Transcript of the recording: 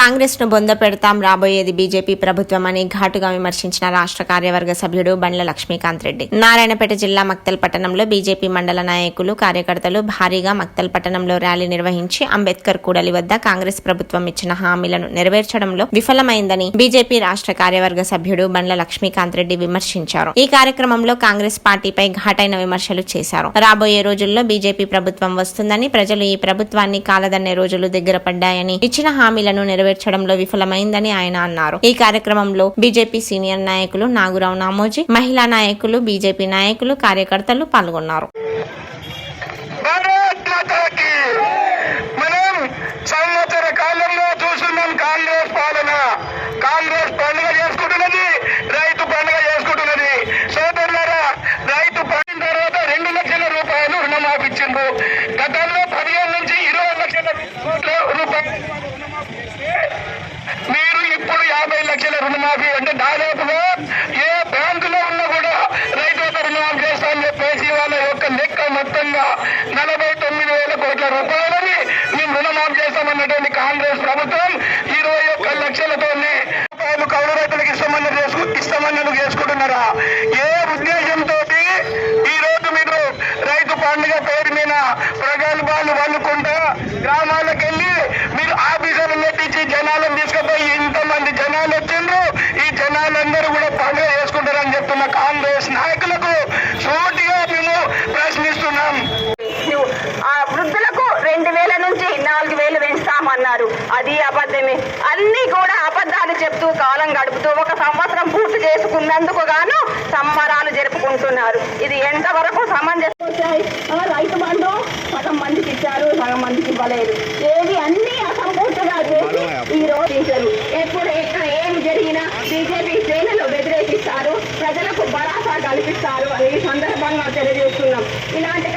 కాంగ్రెస్ ను బొంద పెడతాం, రాబోయేది బీజేపీ ప్రభుత్వం అని ఘాటుగా విమర్శించిన రాష్ట్ర కార్యవర్గ సభ్యుడు బండ్ల లక్ష్మీకాంత్ రెడ్డి. నారాయణపేట జిల్లా మక్తల్ పట్టణంలో బీజేపీ మండల నాయకులు, కార్యకర్తలు భారీగా మక్తల్ పట్టణంలో ర్యాలీ నిర్వహించి అంబేద్కర్ కూడలి వద్ద కాంగ్రెస్ ప్రభుత్వం ఇచ్చిన హామీలను నెరవేర్చడంలో విఫలమైందని బీజేపీ రాష్ట్ర కార్యవర్గ సభ్యుడు బండ్ల లక్ష్మీకాంత్ రెడ్డి విమర్శించారు. ఈ కార్యక్రమంలో కాంగ్రెస్ పార్టీపై ఘాటైన విమర్శలు చేశారు. రాబోయే రోజుల్లో బీజేపీ ప్రభుత్వం వస్తుందని, ప్రజలు ఈ ప్రభుత్వాన్ని కాలదన్నే రోజులు దగ్గర పడ్డాయని, ఇచ్చిన హామీలను నెరవేర్చడంలో విఫలమైందని ఆయన అన్నారు. ఈ కార్యక్రమంలో బీజేపీ సీనియర్ నాయకులు నాగురావు నామోజీ, మహిళా నాయకులు, బీజేపీ నాయకులు, కార్యకర్తలు పాల్గొన్నారు. కాంగ్రెస్ పండుగ చేసుకుంటున్నది, రైతు పండుగ చేసుకుంటున్నది. సోదరులారా, రైతు పండిన తర్వాత 2 లక్షల రూపాయలు రుణమాఫీ ఇచ్చిండ్రు. గతంలో 15 నుంచి 20 లక్షల రూపాయలు మీరు ఇప్పుడు 50 లక్షల రుణమాఫీ అంటే దాదాపుగా ఏ బ్యాంకులో ఉన్నా కూడా రైతులతో రుణమాఫీ చేస్తామని చెప్పేసి వాళ్ళ యొక్క లెక్క మొత్తంగా 49,000 కోట్ల రూపాయలని మేము రుణమాఫీ చేస్తామన్నటువంటి కాంగ్రెస్ ప్రభుత్వం 21 లక్షలతోనే రూపాయలు కౌలు రైతులకు ఇస్తామన్నట్టు చేసుకుంటున్నారా? ఏ ఉద్దేశంతో ఈ రోజు మీరు రైతు పండుగ పేరు మీద ప్రగల్భాలు వల్లుకుంటా గ్రామాలకు వెళ్ళి మీరు ఆఫీసర్లు నెట్టించి జనాలను తీసుకుపోయి ఇంతమంది జనాలు వచ్చిండ్రు, ఈ జనాలందరూ కూడా పండుగ చేసుకుంటారని చెప్తున్న కాంగ్రెస్ నాయకులకు సూటిగా మేము ప్రశ్నిస్తున్నాం. ఆ వృద్ధులకు 2,000 నుంచి 4,000 పెంచుతామన్నారు. అది అబద్ధమే. అన్ని కూడా అబద్ధాలు చెప్తూ కాలం గడుపుతూ 1 సంవత్సరం పూర్తి చేసుకున్నందుకు గాను సంబరాలు జరుపుకుంటున్నారు. ఇది ఎంతవరకు సమంజసం? రైతు బంధు సగం మందికి ఇచ్చారు, సగం మందికి ఇవ్వలేదు. ఏది అన్ని అసంపూర్తిగా చేసి ఈ రోజు ఇచ్చారు. ఎప్పుడు ఎక్కడ ఏమి జరిగినా బీజేపీ శ్రేణులు వ్యతిరేకిస్తారు, ప్రజలకు భరోసా కల్పిస్తారు అని ఈ సందర్భంగా తెలియజేస్తున్నాం. ఇలాంటి